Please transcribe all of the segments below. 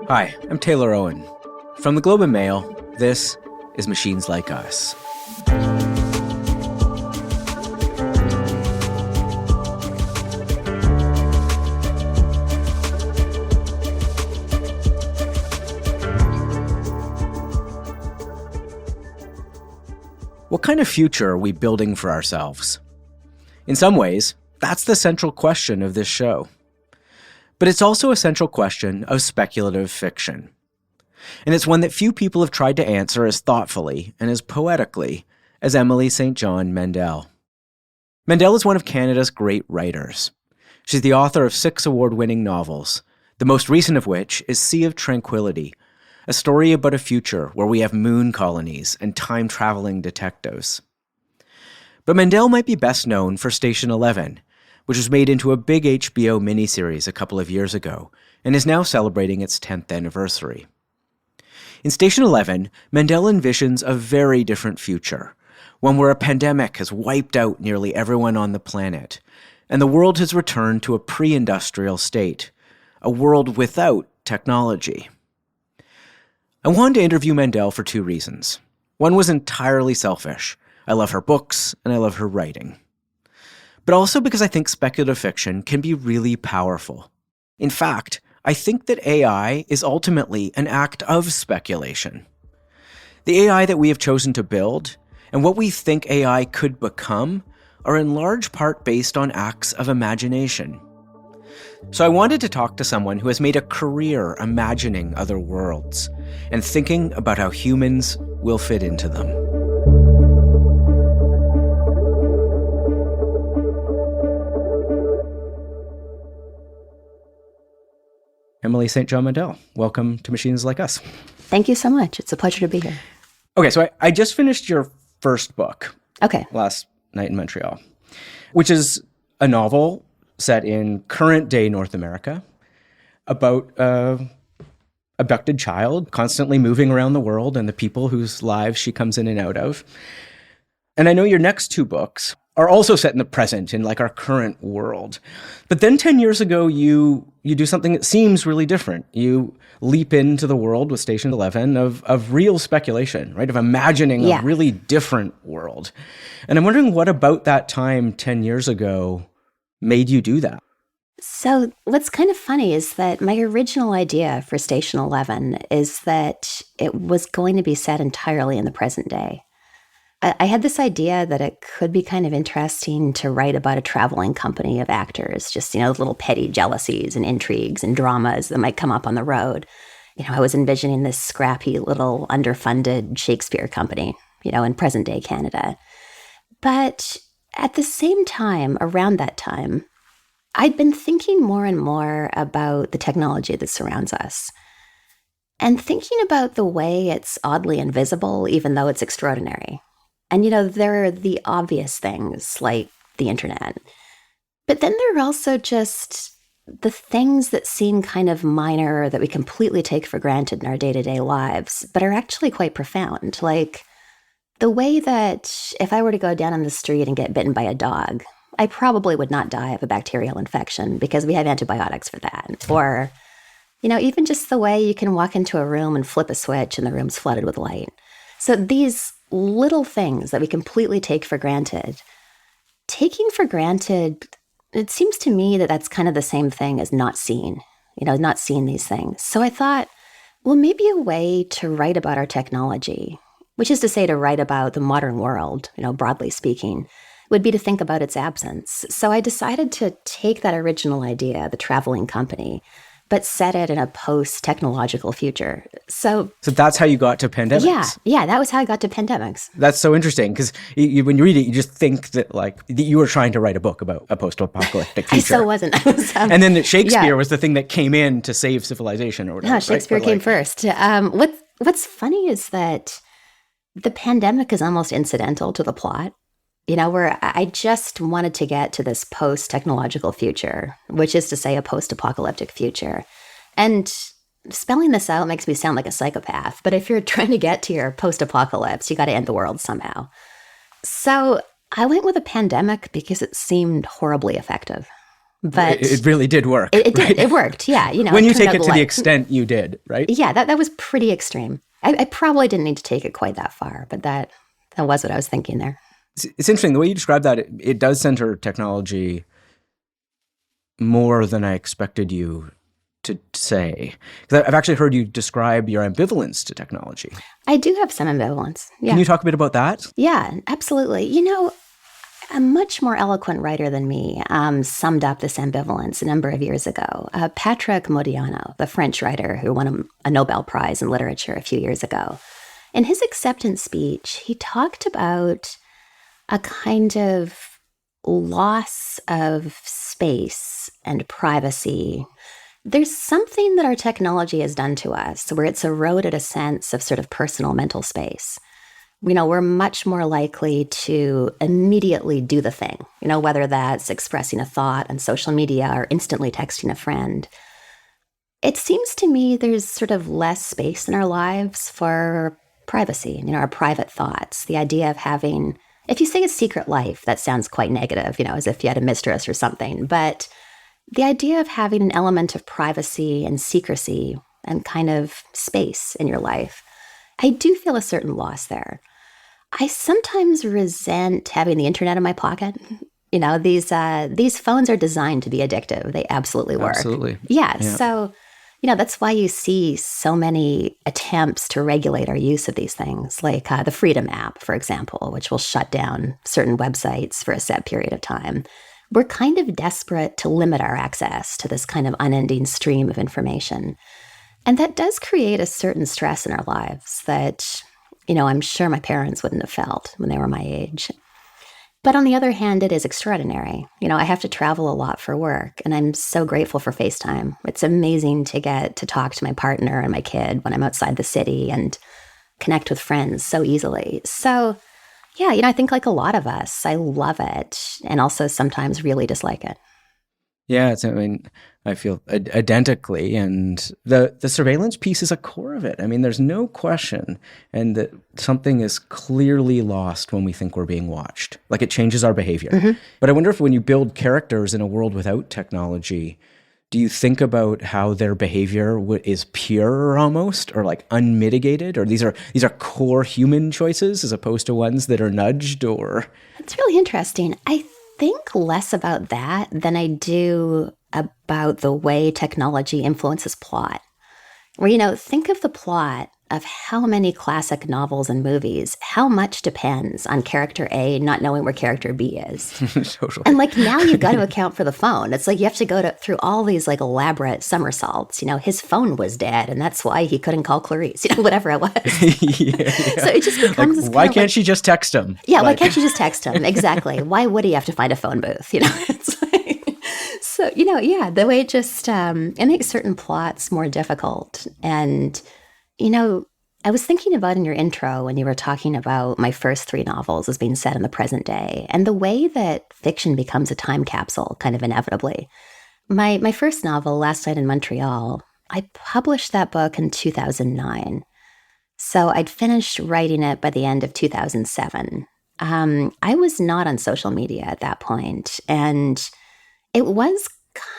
Hi, I'm Taylor Owen. From the Globe and Mail, this is Machines Like Us. What kind of future are we building for ourselves? In some ways, that's the central question of this show. But it's also a central question of speculative fiction. And it's one that few people have tried to answer as thoughtfully and as poetically as Emily St. John Mandel. Mandel is one of Canada's great writers. She's the author of 6 award-winning novels, the most recent of which is Sea of Tranquility, a story about a future where we have moon colonies and time-traveling detectives. But Mandel might be best known for Station 11, which was made into a big HBO miniseries a couple of years ago and is now celebrating its 10th anniversary. In Station 11, Mandel envisions a very different future, one where a pandemic has wiped out nearly everyone on the planet, and the world has returned to a pre-industrial state, a world without technology. I wanted to interview Mandel for 2 reasons. One was entirely selfish. I love her books, and I love her writing. But also because I think speculative fiction can be really powerful. In fact, I think that AI is ultimately an act of speculation. The AI that we have chosen to build, and what we think AI could become, are in large part based on acts of imagination. So I wanted to talk to someone who has made a career imagining other worlds, and thinking about how humans will fit into them. Emily St. John Mandel, welcome to Machines Like Us. Thank you so much. It's a pleasure to be here. Okay, so I just finished your first book. Okay. Last night in Montreal, which is a novel set in current-day North America about an abducted child constantly moving around the world and the people whose lives she comes in and out of. And I know your next 2 books are also set in the present, in like our current world. But then 10 years ago, you do something that seems really different. You leap into the world with Station 11 of real speculation, right? Of imagining a really different world. And I'm wondering what about that time 10 years ago made you do that? So what's kind of funny is that my original idea for Station 11 is that it was going to be set entirely in the present day. I had this idea that it could be kind of interesting to write about a traveling company of actors, just, little petty jealousies and intrigues and dramas that might come up on the road. I was envisioning this scrappy little underfunded Shakespeare company, in present day Canada. But at the same time, around that time, I'd been thinking more and more about the technology that surrounds us and thinking about the way it's oddly invisible, even though it's extraordinary. And, there are the obvious things like the internet. But then there are also just the things that seem kind of minor that we completely take for granted in our day-to-day lives, but are actually quite profound. Like the way that if I were to go down on the street and get bitten by a dog, I probably would not die of a bacterial infection because we have antibiotics for that. Or, even just the way you can walk into a room and flip a switch and the room's flooded with light. So these little things that we completely take for granted. Taking for granted, it seems to me that that's kind of the same thing as not seeing, not seeing these things. So I thought, well, maybe a way to write about our technology, which is to say to write about the modern world, broadly speaking, would be to think about its absence. So I decided to take that original idea, the traveling company, but set it in a post-technological future. So that's how you got to pandemics? Yeah, that was how I got to pandemics. That's so interesting, because when you read it, you just think that that you were trying to write a book about a post-apocalyptic future. I so wasn't. And then that Shakespeare was the thing that came in to save civilization or whatever. No, Shakespeare came first. What's funny is that the pandemic is almost incidental to the plot. Where I just wanted to get to this post-technological future, which is to say a post-apocalyptic future. And spelling this out makes me sound like a psychopath, but if you're trying to get to your post-apocalypse, you got to end the world somehow. So I went with a pandemic because it seemed horribly effective. But it really did work. It did. Right? It worked. Yeah. When you take it to the extent you did, right? Yeah, that was pretty extreme. I probably didn't need to take it quite that far, but that was what I was thinking there. It's interesting. The way you describe that, it does center technology more than I expected you to say. Because I've actually heard you describe your ambivalence to technology. I do have some ambivalence. Yeah. Can you talk a bit about that? Yeah, absolutely. A much more eloquent writer than me summed up this ambivalence a number of years ago. Patrick Modiano, the French writer who won a Nobel Prize in Literature a few years ago, in his acceptance speech, he talked about a kind of loss of space and privacy. There's something that our technology has done to us where it's eroded a sense of sort of personal mental space. We're much more likely to immediately do the thing, whether that's expressing a thought on social media or instantly texting a friend. It seems to me there's sort of less space in our lives for privacy, our private thoughts. The idea of having, if you say a secret life, that sounds quite negative, as if you had a mistress or something. But the idea of having an element of privacy and secrecy and kind of space in your life, I do feel a certain loss there. I sometimes resent having the internet in my pocket. These phones are designed to be addictive. They absolutely work. Absolutely. Yeah. So, that's why you see so many attempts to regulate our use of these things, like the Freedom app, for example, which will shut down certain websites for a set period of time. We're kind of desperate to limit our access to this kind of unending stream of information. And that does create a certain stress in our lives that, I'm sure my parents wouldn't have felt when they were my age. But on the other hand, it is extraordinary. I have to travel a lot for work, and I'm so grateful for FaceTime. It's amazing to get to talk to my partner and my kid when I'm outside the city and connect with friends so easily. So, yeah, I think like a lot of us, I love it and also sometimes really dislike it. Yeah, I feel identically, and the surveillance piece is a core of it. There's no question, and that something is clearly lost when we think we're being watched. Like, it changes our behavior. Mm-hmm. But I wonder if when you build characters in a world without technology, do you think about how their behavior is pure almost, or like unmitigated, or these are core human choices as opposed to ones that are nudged? Or it's really interesting. I think less about that than I do about the way technology influences plot. Where, think of the plot of how many classic novels and movies, how much depends on character A not knowing where character B is. Totally. And now you've got to account for the phone. It's like you have to go through all these elaborate somersaults. His phone was dead and that's why he couldn't call Clarice, whatever it was. Yeah. So it just becomes why can't she just text him? Yeah, why can't she just text him? Exactly. Why would he have to find a phone booth? It's like, so, the way it just, it makes certain plots more difficult. And, I was thinking about in your intro when you were talking about my first 3 novels as being set in the present day and the way that fiction becomes a time capsule kind of inevitably. My first novel, Last Night in Montreal, I published that book in 2009. So I'd finished writing it by the end of 2007. I was not on social media at that point, and it was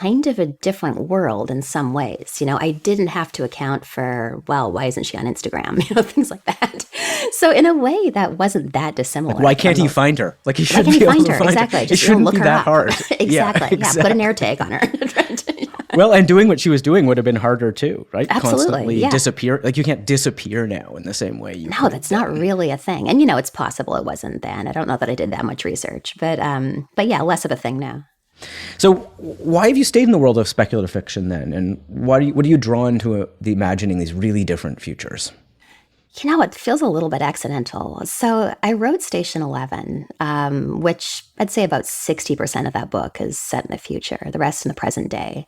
kind of a different world in some ways. I didn't have to account for, well, why isn't she on Instagram? Things like that. So in a way, that wasn't that dissimilar. Why can't he find her? He should be able to find her. Exactly. It shouldn't be that hard. Exactly. Yeah, put an air tag on her. Well, and doing what she was doing would have been harder too, right? Absolutely. Constantly disappear. You can't disappear now in the same way you No, that's not really a thing. And it's possible it wasn't then. I don't know that I did that much research, but yeah, less of a thing now. So why have you stayed in the world of speculative fiction then? And what are you drawn to the imagining these really different futures? It feels a little bit accidental. So I wrote Station 11, which I'd say about 60% of that book is set in the future, the rest in the present day.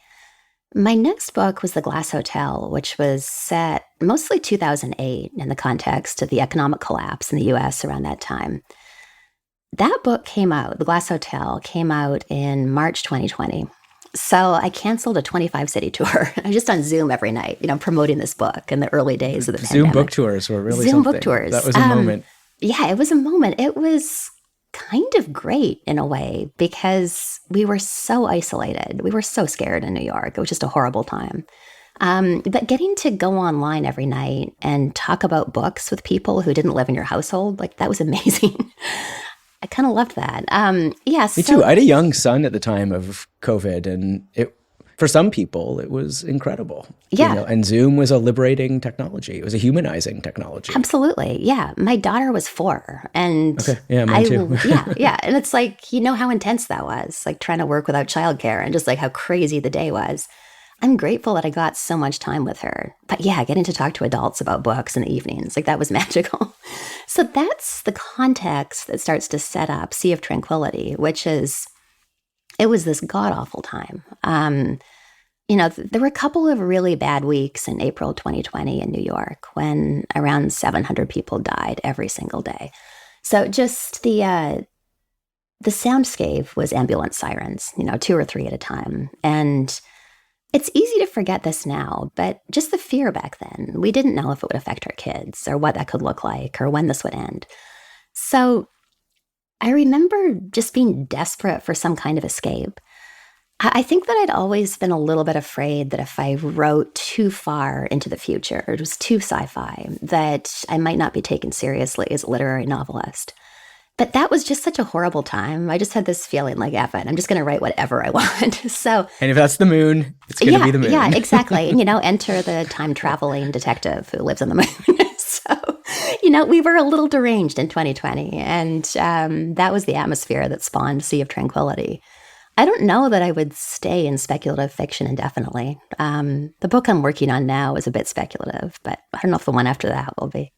My next book was The Glass Hotel, which was set mostly 2008 in the context of the economic collapse in the U.S. around that time. That book came out, The Glass Hotel, came out in March 2020. So I canceled a 25-city tour. I was just on Zoom every night, promoting this book in the early days of the pandemic. Zoom book tours were really Zoom something. book tours. That was a moment. Yeah, it was a moment. It was kind of great in a way because we were so isolated. We were so scared in New York. It was just a horrible time. But getting to go online every night and talk about books with people who didn't live in your household, like that was amazing. I kind of loved that. Yeah. Me too. I had a young son at the time of COVID, and for some people, it was incredible. Yeah. And Zoom was a liberating technology. It was a humanizing technology. Absolutely. Yeah. My daughter was 4 and okay. Yeah, mine too. yeah. And it's like, you know how intense that was, like trying to work without childcare and just like how crazy the day was. I'm grateful that I got so much time with her. But yeah, getting to talk to adults about books in the evenings, like that was magical. So that's the context that starts to set up Sea of Tranquility, which is, it was this god-awful time. There were a couple of really bad weeks in April 2020 in New York when around 700 people died every single day. So just the soundscape was ambulance sirens, 2 or 3 at a time. And it's easy to forget this now, but just the fear back then, we didn't know if it would affect our kids or what that could look like or when this would end. So I remember just being desperate for some kind of escape. I think that I'd always been a little bit afraid that if I wrote too far into the future, it was too sci-fi, that I might not be taken seriously as a literary novelist. But that was just such a horrible time. I just had this feeling like, F it, I'm just going to write whatever I want. So, and if that's the moon, it's going to be the moon. Yeah, exactly. And, enter the time-traveling detective who lives on the moon. So, we were a little deranged in 2020. And that was the atmosphere that spawned Sea of Tranquility. I don't know that I would stay in speculative fiction indefinitely. The book I'm working on now is a bit speculative, but I don't know if the one after that will be.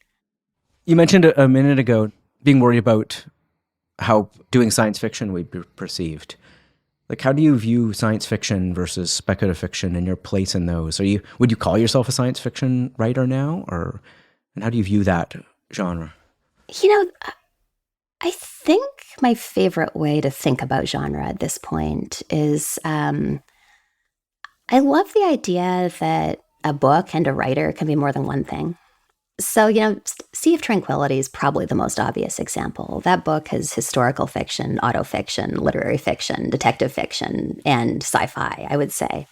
You mentioned a minute ago being worried about how doing science fiction would be perceived. Like, how do you view science fiction versus speculative fiction and your place in those? Would you call yourself a science fiction writer now, and how do you view that genre? I think my favorite way to think about genre at this point is I love the idea that a book and a writer can be more than one thing. So, Sea of Tranquility is probably the most obvious example. That book has historical fiction, autofiction, literary fiction, detective fiction, and sci-fi, I would say.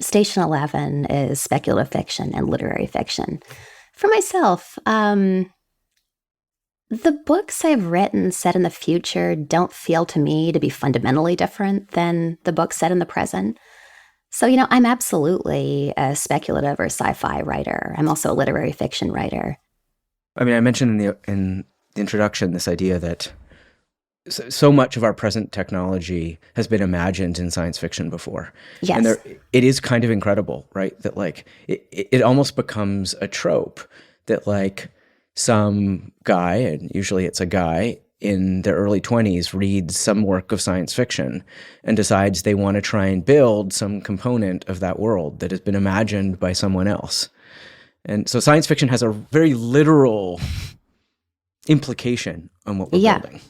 Station 11 is speculative fiction and literary fiction. For myself, the books I've written set in the future don't feel to me to be fundamentally different than the books set in the present. So, I'm absolutely a speculative or sci-fi writer. I'm also a literary fiction writer. I mean, I mentioned in the introduction this idea that so much of our present technology has been imagined in science fiction before. Yes. And it is kind of incredible, right? That like it almost becomes a trope that like some guy, and usually it's a guy, in their early 20s reads some work of science fiction and decides they want to try and build some component of that world that has been imagined by someone else. And so science fiction has a very literal implication on what we're building.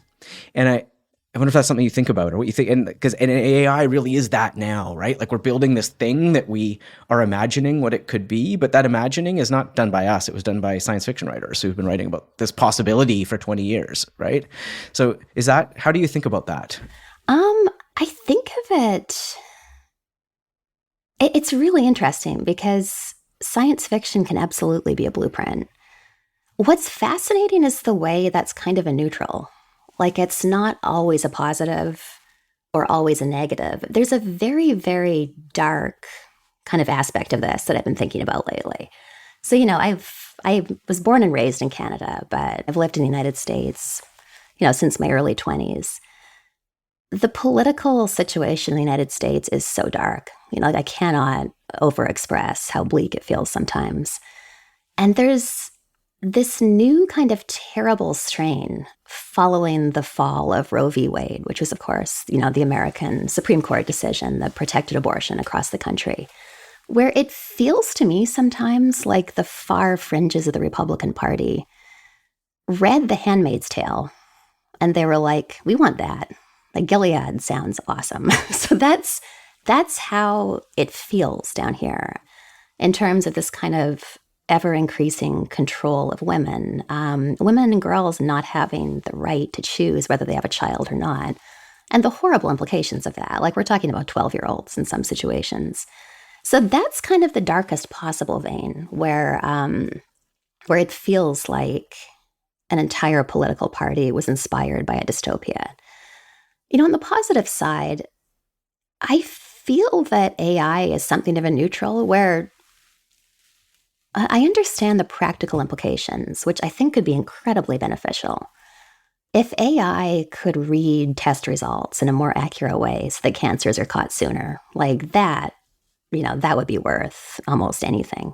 And I wonder if that's something you think about or what you think. And because AI really is that now, right? Like we're building this thing that we are imagining what it could be, but that imagining is not done by us. It was done by science fiction writers who've been writing about this possibility for 20 years, right? So how do you think about that? I think of it's really interesting because science fiction can absolutely be a blueprint. What's fascinating is the way that's kind of a neutral. Like it's not always a positive or always a negative. There's a very, very dark kind of aspect of this that I've been thinking about lately. So, I was born and raised in Canada, but I've lived in the United States, since my early 20s. The political situation in the United States is so dark. I cannot overexpress how bleak it feels sometimes. And there's this new kind of terrible strain following the fall of Roe v. Wade, which was, of course, the American Supreme Court decision that protected abortion across the country, where it feels to me sometimes like the far fringes of the Republican Party read The Handmaid's Tale, and they were like, we want that. Like Gilead sounds awesome. So that's how it feels down here in terms of this kind of ever increasing control of women, women and girls not having the right to choose whether they have a child or not, and the horrible implications of that. Like, we're talking about 12-year-olds in some situations. So that's kind of the darkest possible vein where it feels like an entire political party was inspired by a dystopia. On the positive side, I feel that AI is something of a neutral where I understand the practical implications, which I think could be incredibly beneficial. If AI could read test results in a more accurate way so that cancers are caught sooner, like that, that would be worth almost anything.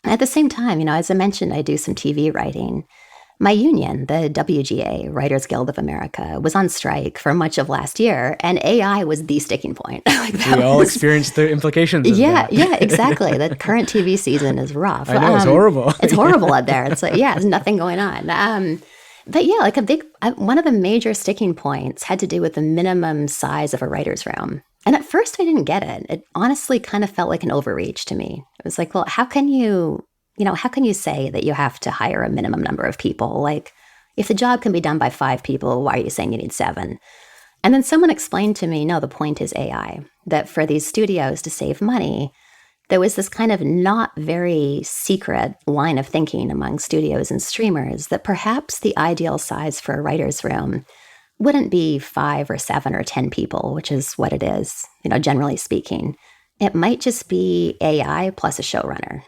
At the same time, as I mentioned, I do some TV writing. My union, the WGA, Writers Guild of America, was on strike for much of last year, and AI was the sticking point. We all experienced the implications of that. Yeah, exactly. The current TV season is rough. I know, it's horrible. It's horrible out there. It's like, there's nothing going on. But yeah, like one of the major sticking points had to do with the minimum size of a writer's room. And at first I didn't get it. It honestly kind of felt like an overreach to me. It was like, well, how can you say that you have to hire a minimum number of people? Like, if the job can be done by 5 people, why are you saying you need 7? And then someone explained to me, no, the point is AI, that for these studios to save money, there was this kind of not very secret line of thinking among studios and streamers that perhaps the ideal size for a writer's room wouldn't be 5 or 7 or 10 people, which is what it is, generally speaking. It might just be AI plus a showrunner.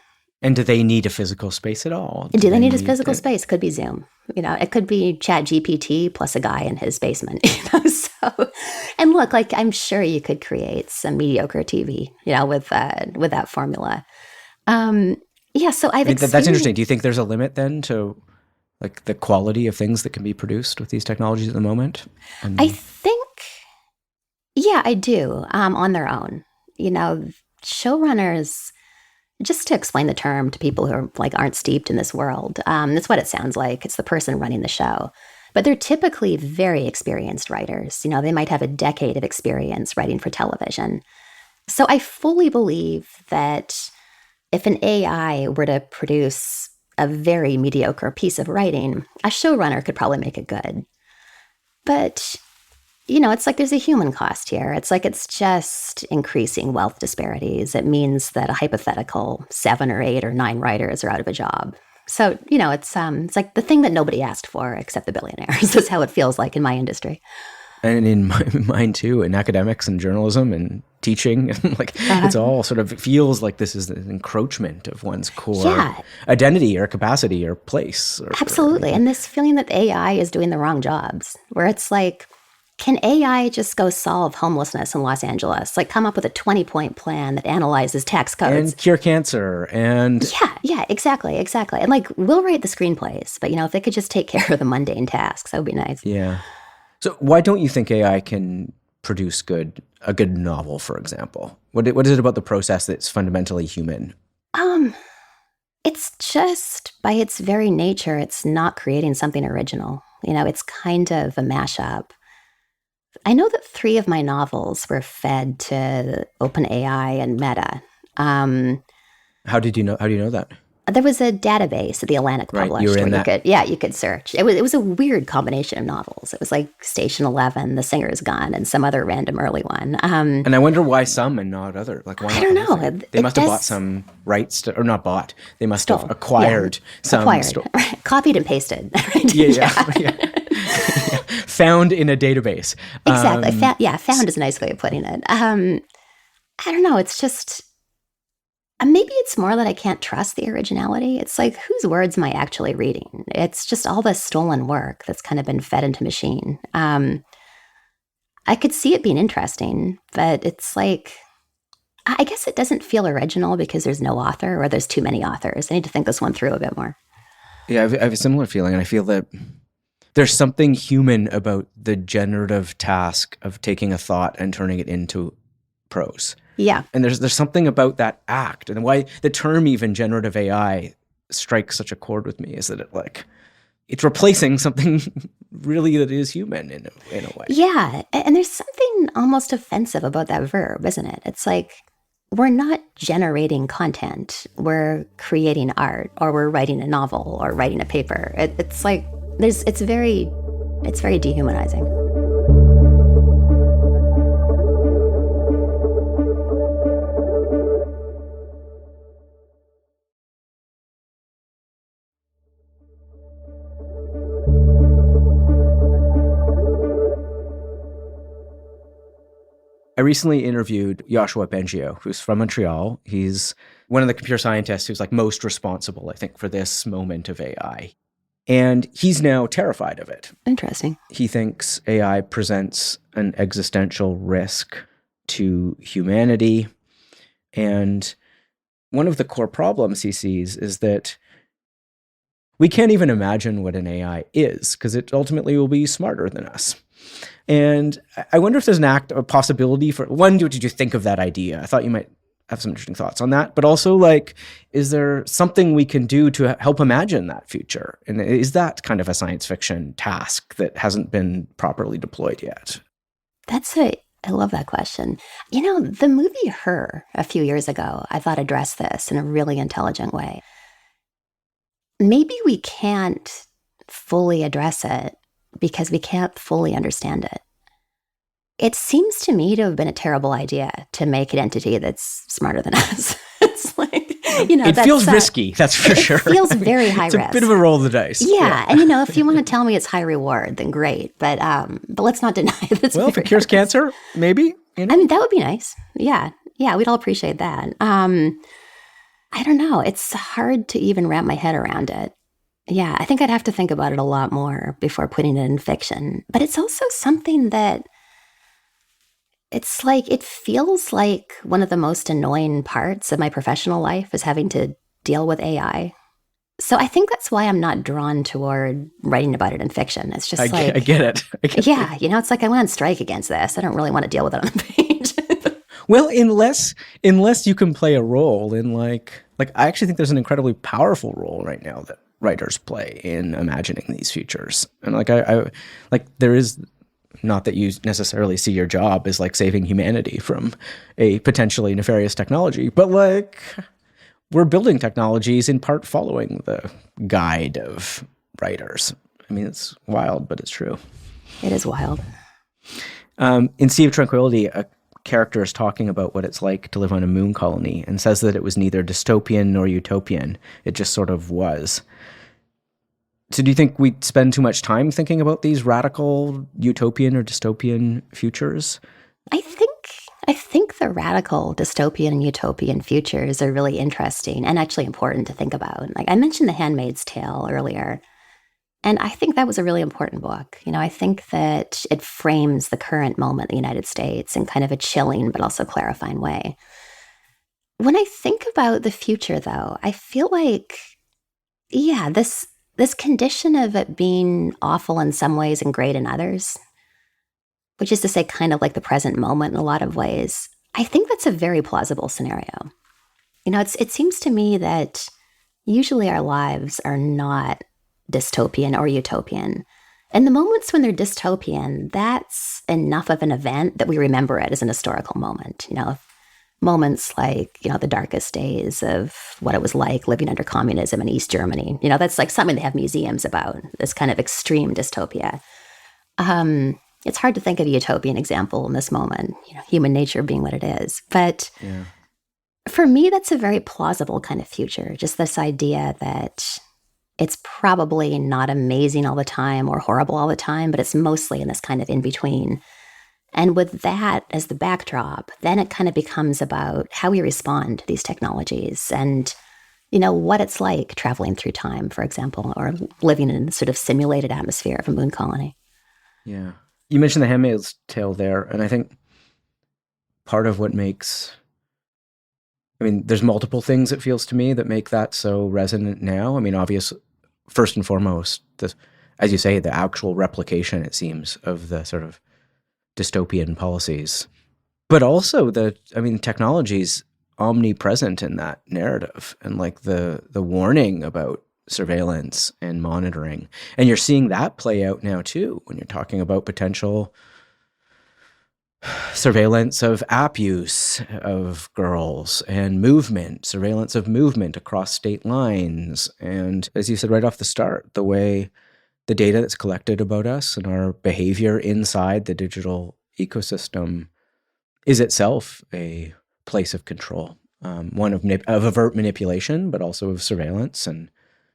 And do they need a physical space at all? Do they need a physical space? Could be Zoom. It could be ChatGPT plus a guy in his basement. So, and look, like, I'm sure you could create some mediocre TV, with that formula. So that's interesting. Do you think there's a limit then to, like, the quality of things that can be produced with these technologies at the moment? I think, I do. On their own, showrunners. Just to explain the term to people who aren't steeped in this world, that's what it sounds like. It's the person running the show. But they're typically very experienced writers. They might have a decade of experience writing for television. So I fully believe that if an AI were to produce a very mediocre piece of writing, a showrunner could probably make it good. But it's like there's a human cost here. It's just increasing wealth disparities. It means that a hypothetical 7 or 8 or 9 writers are out of a job. So, it's like the thing that nobody asked for except the billionaires is how it feels like in my industry. And in mine too, in academics and journalism and teaching, it's all sort of feels like this is an encroachment of one's core identity or capacity or place. Absolutely. And this feeling that AI is doing the wrong jobs, where it's like, can AI just go solve homelessness in Los Angeles? Like, come up with a 20-point plan that analyzes tax codes. And cure cancer and... Yeah, exactly. And we'll write the screenplays, but if they could just take care of the mundane tasks, that would be nice. Yeah. So why don't you think AI can produce a good novel, for example? What is it about the process that's fundamentally human? It's just, by its very nature, it's not creating something original. It's kind of a mashup. I know that 3 of my novels were fed to OpenAI and Meta. How do you know that? There was a database that the Atlantic published you could search. It was a weird combination of novels. It was like Station 11, The Singer's Gone, and some other random early one. And I wonder why some and not other. Like, why not? I don't know. They must have bought some rights or not bought. They must have acquired some. Copied and pasted. Yeah. Found in a database. Exactly. Found is a nice way of putting it. I don't know. It's just, maybe it's more that I can't trust the originality. It's like, whose words am I actually reading? It's just all this stolen work that's kind of been fed into machine. I could see it being interesting, but it's like, I guess it doesn't feel original because there's no author or there's too many authors. I need to think this one through a bit more. Yeah, I have a similar feeling, and I feel that there's something human about the generative task of taking a thought and turning it into prose. Yeah. And there's something about that act, and why the term even generative AI strikes such a chord with me is that it's replacing something really that is human in a way. Yeah, and there's something almost offensive about that verb, isn't it? It's like, we're not generating content. We're creating art, or we're writing a novel, or writing a paper. It's like it's very dehumanizing. I recently interviewed Yoshua Bengio, who's from Montreal. He's one of the computer scientists who's like most responsible, I think, for this moment of AI. And he's now terrified of it. Interesting. He thinks AI presents an existential risk to humanity. And one of the core problems he sees is that we can't even imagine what an AI is, because it ultimately will be smarter than us. And I wonder if there's a possibility for, one, what did you think of that idea? I thought you might have some interesting thoughts on that. But also, like, is there something we can do to help imagine that future? And is that kind of a science fiction task that hasn't been properly deployed yet? I love that question. You know, the movie Her a few years ago, I thought addressed this in a really intelligent way. Maybe we can't fully address it because we can't fully understand it. It seems to me to have been a terrible idea to make an entity that's smarter than us. It's like, you know, it feels risky, that's for sure. It feels very high risk. It's a bit of a roll of the dice. Yeah. And, you know, if you want to tell me it's high reward, then great. But let's not deny it. Well, if it cures cancer, maybe. You know? I mean, that would be nice. Yeah. Yeah, we'd all appreciate that. I don't know. It's hard to even wrap my head around it. Yeah, I think I'd have to think about it a lot more before putting it in fiction. But it's also something that it's like, it feels like one of the most annoying parts of my professional life is having to deal with AI. So I think that's why I'm not drawn toward writing about it in fiction. It's just I get it. Yeah, you know, it's like I went on strike against this. I don't really want to deal with it on the page. Well, unless you can play a role in like I actually think there's an incredibly powerful role right now that writers play in imagining these futures. And like I there is, not that you necessarily see your job as like saving humanity from a potentially nefarious technology, but like we're building technologies in part following the guide of writers. I mean, it's wild, but it's true. It is wild. In Sea of Tranquility, a character is talking about what it's like to live on a moon colony and says that it was neither dystopian nor utopian. It just sort of was. So do you think we spend too much time thinking about these radical utopian or dystopian futures? I think the radical dystopian and utopian futures are really interesting and actually important to think about. Like I mentioned The Handmaid's Tale earlier, and I think that was a really important book. You know, I think that it frames the current moment in the United States in kind of a chilling but also clarifying way. When I think about the future, though, I feel like, yeah, this condition of it being awful in some ways and great in others, which is to say kind of like the present moment in a lot of ways, I think that's a very plausible scenario. You know, it seems to me that usually our lives are not dystopian or utopian. And the moments when they're dystopian, that's enough of an event that we remember it as an historical moment. You know, moments like, you know, the darkest days of what it was like living under communism in East Germany. You know, that's like something they have museums about, this kind of extreme dystopia. It's hard to think of a utopian example in this moment, you know, human nature being what it is. But yeah. For me, that's a very plausible kind of future. Just this idea that it's probably not amazing all the time or horrible all the time, but it's mostly in this kind of in-between. And with that as the backdrop, then it kind of becomes about how we respond to these technologies and, you know, what it's like traveling through time, for example, or living in a sort of simulated atmosphere of a moon colony. Yeah. You mentioned The Handmaid's Tale there, and I think part of what makes, I mean, there's multiple things, it feels to me, that make that so resonant now. I mean, obvious, first and foremost, as you say, the actual replication, it seems, of the sort of dystopian policies, but also technology's omnipresent in that narrative, and like the warning about surveillance and monitoring. And you're seeing that play out now too, when you're talking about potential surveillance of app use of girls and movement, surveillance of movement across state lines. And as you said right off the start, the way the data that's collected about us and our behavior inside the digital ecosystem is itself a place of control, one of overt manipulation, but also of surveillance and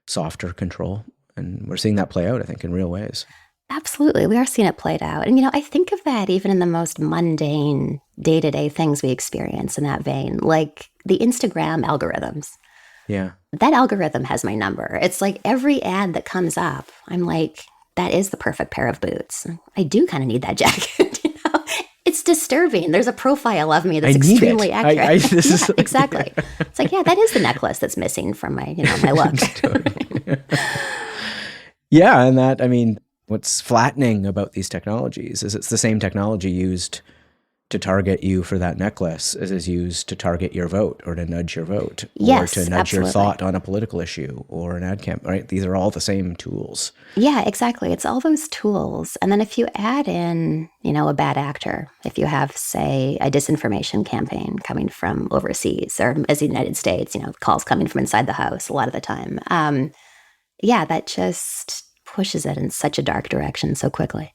softer control. And we're seeing that play out, I think, in real ways. Absolutely. We are seeing it played out. And, I think of that even in the most mundane day-to-day things we experience in that vein, like the Instagram algorithms. Yeah. That algorithm has my number. It's like every ad that comes up, I'm like, that is the perfect pair of boots. I do kind of need that jacket. It's disturbing. There's a profile of me that's extremely accurate. Exactly. It's like, yeah, that is the necklace that's missing from my, my look. Yeah. And that, I mean, what's flattening about these technologies is it's the same technology used to target you for that necklace as is used to target your vote or to nudge your vote or to nudge your thought on a political issue or an ad campaign, right? These are all the same tools. Yeah, exactly. It's all those tools. And then if you add in, a bad actor, if you have, say, a disinformation campaign coming from overseas or as the United States, calls coming from inside the house a lot of the time. That just pushes it in such a dark direction so quickly.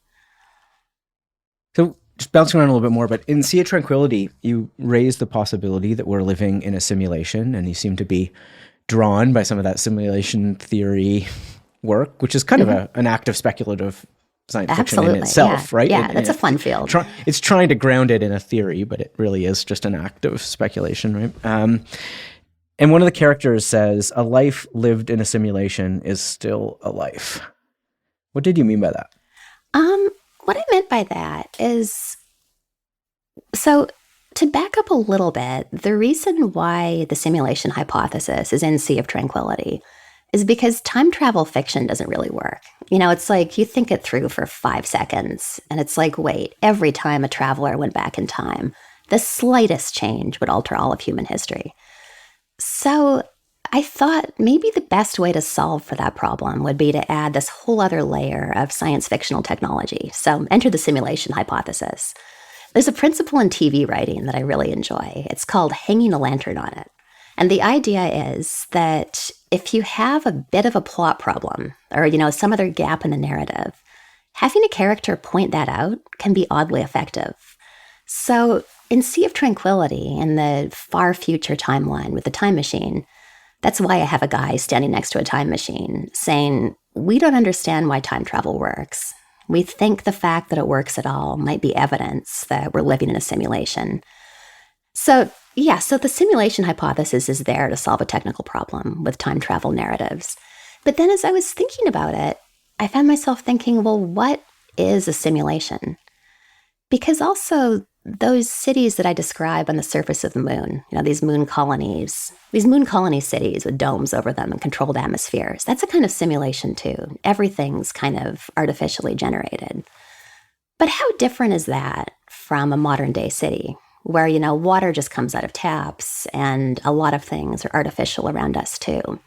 So just bouncing around a little bit more, but in Sea of Tranquility, you raise the possibility that we're living in a simulation, and you seem to be drawn by some of that simulation theory work, which is kind of an act of speculative science fiction in itself, right? Yeah, that's a fun field. It's trying to ground it in a theory, but it really is just an act of speculation, right? And one of the characters says, a life lived in a simulation is still a life. What did you mean by that? What I meant by that is, so to back up a little bit, the reason why the simulation hypothesis is in Sea of Tranquility is because time travel fiction doesn't really work. It's like you think it through for 5 seconds, and it's like, wait, every time a traveler went back in time, the slightest change would alter all of human history. So I thought maybe the best way to solve for that problem would be to add this whole other layer of science fictional technology. So enter the simulation hypothesis. There's a principle in TV writing that I really enjoy. It's called hanging a lantern on it. And the idea is that if you have a bit of a plot problem or, some other gap in the narrative, having a character point that out can be oddly effective. So in Sea of Tranquility, in the far future timeline with the time machine, that's why I have a guy standing next to a time machine saying, we don't understand why time travel works. We think the fact that it works at all might be evidence that we're living in a simulation. So the simulation hypothesis is there to solve a technical problem with time travel narratives. But then as I was thinking about it, I found myself thinking, well, what is a simulation? Because also those cities that I describe on the surface of the moon, these moon colony cities with domes over them and controlled atmospheres, that's a kind of simulation too. Everything's kind of artificially generated. But how different is that from a modern day city where, water just comes out of taps and a lot of things are artificial around us too?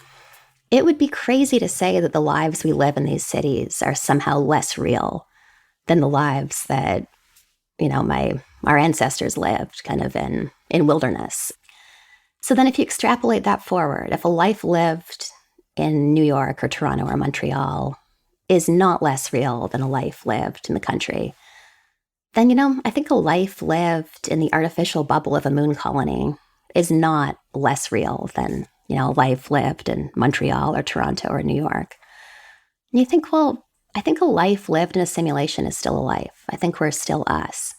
It would be crazy to say that the lives we live in these cities are somehow less real than the lives that our ancestors lived kind of in wilderness. So then if you extrapolate that forward, if a life lived in New York or Toronto or Montreal is not less real than a life lived in the country, then, I think a life lived in the artificial bubble of a moon colony is not less real than, a life lived in Montreal or Toronto or New York. And you think, well, I think a life lived in a simulation is still a life. I think we're still us.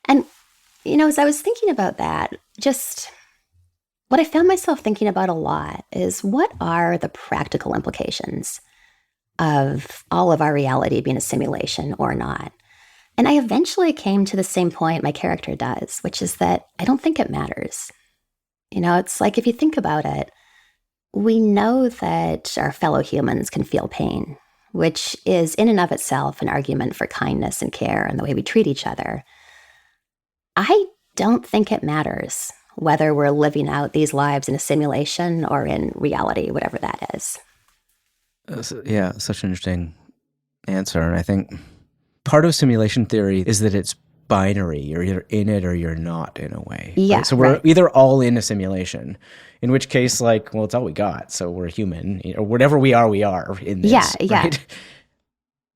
And, as I was thinking about that, just what I found myself thinking about a lot is what are the practical implications of all of our reality being a simulation or not? And I eventually came to the same point my character does, which is that I don't think it matters. It's like if you think about it, we know that our fellow humans can feel pain, which is in and of itself an argument for kindness and care and the way we treat each other. I don't think it matters whether we're living out these lives in a simulation or in reality, whatever that is. Such an interesting answer. And I think part of simulation theory is that it's binary. You're either in it or you're not, in a way. Yeah, right? So we're either all in a simulation, in which case, like, well, it's all we got. So we're human, or whatever we are in this. Yeah. Right?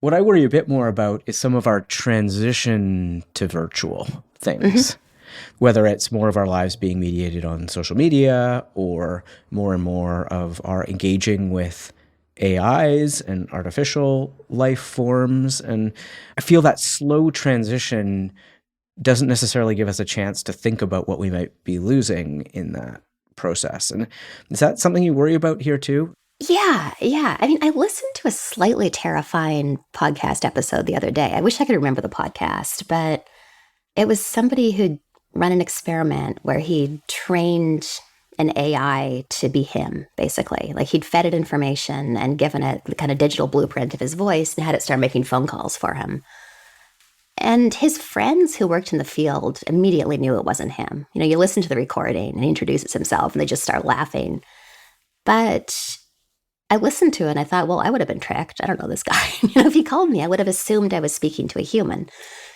What I worry a bit more about is some of our transition to virtual things, whether it's more of our lives being mediated on social media or more and more of our engaging with AIs and artificial life forms. And I feel that slow transition doesn't necessarily give us a chance to think about what we might be losing in that process. And is that something you worry about here too? Yeah. I mean, I listened to a slightly terrifying podcast episode the other day. I wish I could remember the podcast, but it was somebody who'd run an experiment where he trained an AI to be him, basically. Like he'd fed it information and given it the kind of digital blueprint of his voice and had it start making phone calls for him. And his friends who worked in the field immediately knew it wasn't him. You know, you listen to the recording and he introduces himself and they just start laughing. But I listened to it and I thought, well, I would have been tricked. I don't know this guy. You know, if he called me, I would have assumed I was speaking to a human.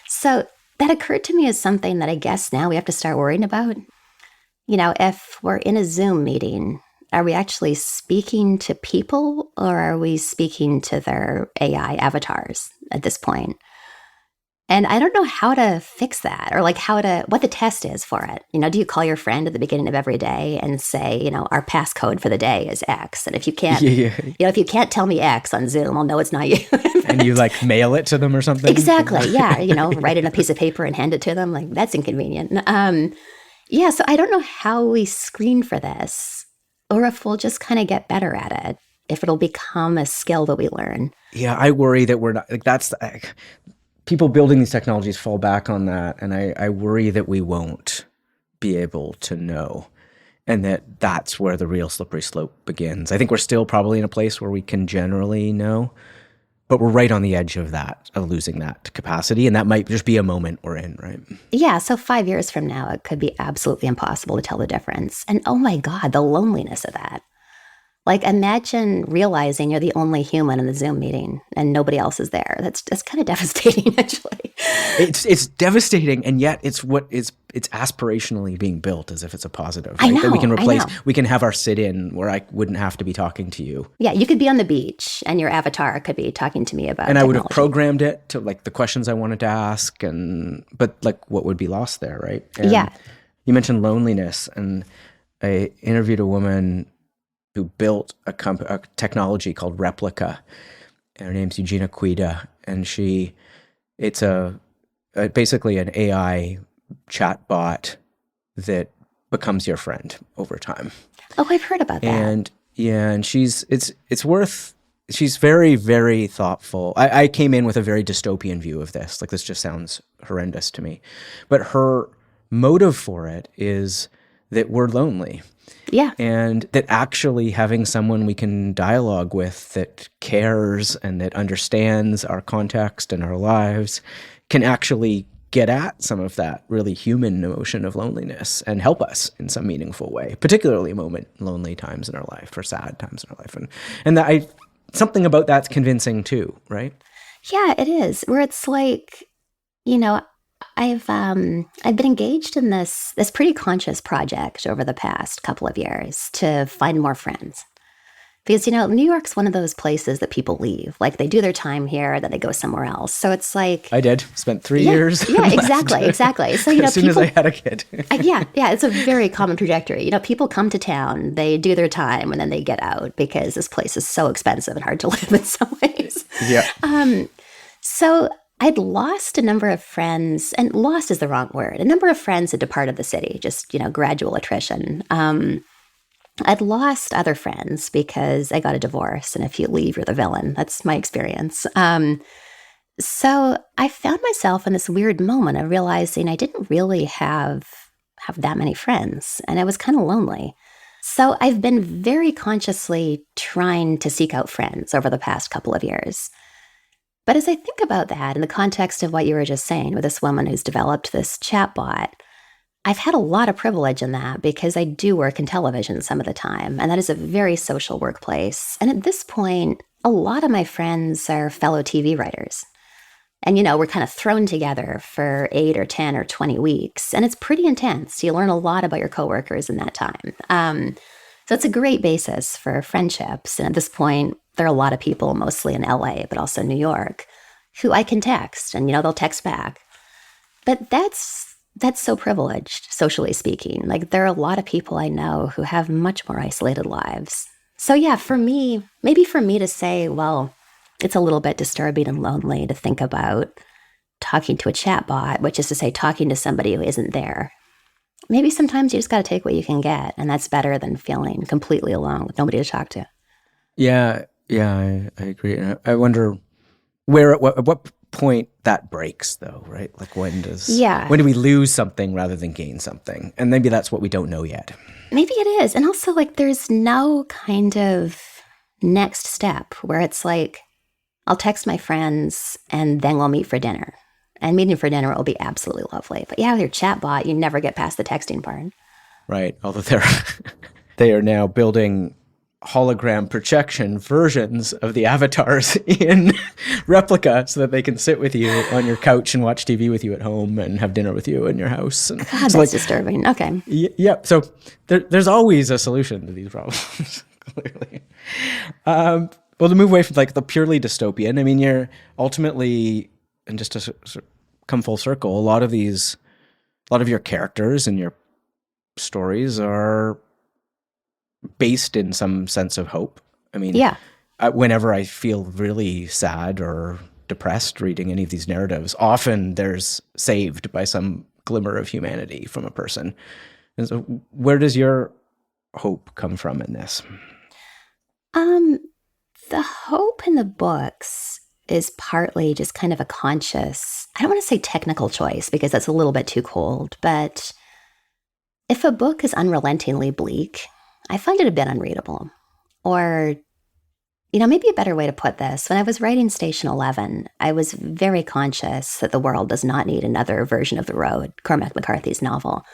So that occurred to me as something that I guess now we have to start worrying about. You know, if we're in a Zoom meeting, are we actually speaking to people or are we speaking to their AI avatars at this point? And I don't know how to fix that or like what the test is for it. You know, do you call your friend at the beginning of every day and say, you know, our passcode for the day is X. And if you can't, you know, if you can't tell me X on Zoom, I'll know it's not you. And you like mail it to them or something? Exactly. Yeah. You know, write it on a piece of paper and hand it to them. Like that's inconvenient. Yeah. So I don't know how we screen for this or if we'll just kind of get better at it, if it'll become a skill that we learn. Yeah. I worry that we're not like people building these technologies fall back on that. And I worry that we won't be able to know and that's where the real slippery slope begins. I think we're still probably in a place where we can generally know, but we're right on the edge of losing that capacity. And that might just be a moment we're in, right? Yeah. So 5 years from now, it could be absolutely impossible to tell the difference. And oh my God, the loneliness of that. Like imagine realizing you're the only human in the Zoom meeting and nobody else is there. That's kind of devastating, actually. It's devastating, and yet it's aspirationally being built as if it's a positive. Right? I know. That we can replace. I know. We can have our sit-in where I wouldn't have to be talking to you. Yeah, you could be on the beach, and your avatar could be talking to me about. And technology. I would have programmed it to like the questions I wanted to ask, but like what would be lost there, right? And yeah. You mentioned loneliness, and I interviewed a woman who built a technology called Replica. And her name's Eugenia Cuida, and it's basically an AI chatbot that becomes your friend over time. Oh, I've heard about that. And yeah, and she's very, very thoughtful. I came in with a very dystopian view of this. Like this just sounds horrendous to me. But her motive for it is that we're lonely. Yeah. And that actually having someone we can dialogue with that cares and that understands our context and our lives can actually get at some of that really human emotion of loneliness and help us in some meaningful way, particularly lonely times in our life or sad times in our life. And that something about that's convincing too, right? Yeah, it is. Where it's like, you know, I've been engaged in this pretty conscious project over the past couple of years to find more friends. Because, you know, New York's one of those places that people leave. Like they do their time here, then they go somewhere else. So it's like... I did. Spent 3 years. Yeah, exactly. So, you know, as soon as I had a kid. Yeah, it's a very common trajectory. You know, people come to town, they do their time, and then they get out because this place is so expensive and hard to live in some ways. Yeah. So I'd lost a number of friends, and lost is the wrong word. A number of friends had departed the city, just, you know, gradual attrition. I'd lost other friends because I got a divorce, and if you leave, you're the villain. That's my experience. So I found myself in this weird moment of realizing I didn't really have that many friends, and I was kind of lonely. So I've been very consciously trying to seek out friends over the past couple of years. But as I think about that in the context of what you were just saying with this woman who's developed this chatbot, I've had a lot of privilege in that because I do work in television some of the time, and that is a very social workplace. And at this point, a lot of my friends are fellow TV writers. And, we're kind of thrown together for 8 or 10 or 20 weeks. And it's pretty intense. You learn a lot about your coworkers in that time. So it's a great basis for friendships. And at this point, there are a lot of people, mostly in LA, but also New York, who I can text and, they'll text back. But that's so privileged, socially speaking. Like, there are a lot of people I know who have much more isolated lives. So yeah, maybe for me to say, well, it's a little bit disturbing and lonely to think about talking to a chatbot, which is to say talking to somebody who isn't there. Maybe sometimes you just got to take what you can get, and that's better than feeling completely alone with nobody to talk to. Yeah, I agree. And I wonder at what point that breaks, though, right? Like, when do we lose something rather than gain something? And maybe that's what we don't know yet. Maybe it is. And also, like, there's no kind of next step where it's like, I'll text my friends and then we'll meet for dinner. And meeting for dinner will be absolutely lovely. But yeah, with your chatbot, you never get past the texting part. Right. Although they are now building hologram projection versions of the avatars in replica so that they can sit with you on your couch and watch TV with you at home and have dinner with you in your house. And God, that's disturbing. Okay. Yeah. So there's always a solution to these problems, clearly. Well, to move away from like the purely dystopian, I mean, you're ultimately, and just to come full circle, a lot of your characters and your stories are based in some sense of hope. I mean, whenever I feel really sad or depressed reading any of these narratives, often there's saved by some glimmer of humanity from a person. And so where does your hope come from in this? The hope in the books is partly just kind of a conscious, I don't want to say technical choice because that's a little bit too cold, but if a book is unrelentingly bleak, I find it a bit unreadable. Or, maybe a better way to put this, when I was writing Station 11, I was very conscious that the world does not need another version of The Road, Cormac McCarthy's novel.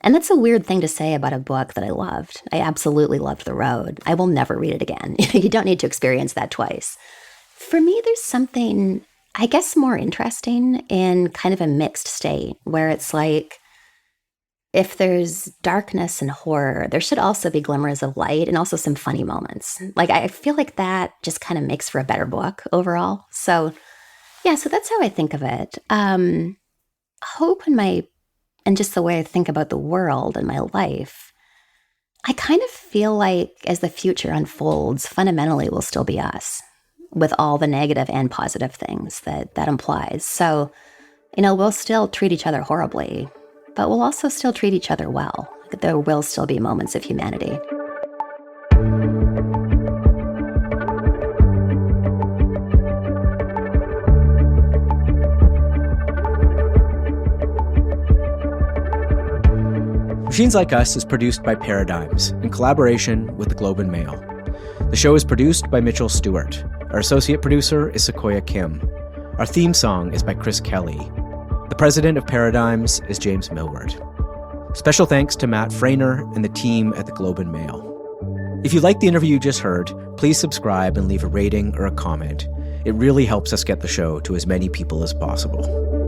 And that's a weird thing to say about a book that I loved. I absolutely loved The Road. I will never read it again. You don't need to experience that twice. For me, there's something, I guess, more interesting in kind of a mixed state where it's like, if there's darkness and horror, there should also be glimmers of light and also some funny moments. Like, I feel like that just kind of makes for a better book overall. So, yeah, so that's how I think of it. Hope and just the way I think about the world and my life, I kind of feel like as the future unfolds, fundamentally we'll still be us with all the negative and positive things that implies. So, we'll still treat each other horribly, but we'll also still treat each other well. There will still be moments of humanity. Machines Like Us is produced by Paradigms in collaboration with the Globe and Mail. The show is produced by Mitchell Stewart. Our associate producer is Sequoia Kim. Our theme song is by Chris Kelly. The president of Paradigms is James Millward. Special thanks to Matt Frainer and the team at the Globe and Mail. If you liked the interview you just heard, please subscribe and leave a rating or a comment. It really helps us get the show to as many people as possible.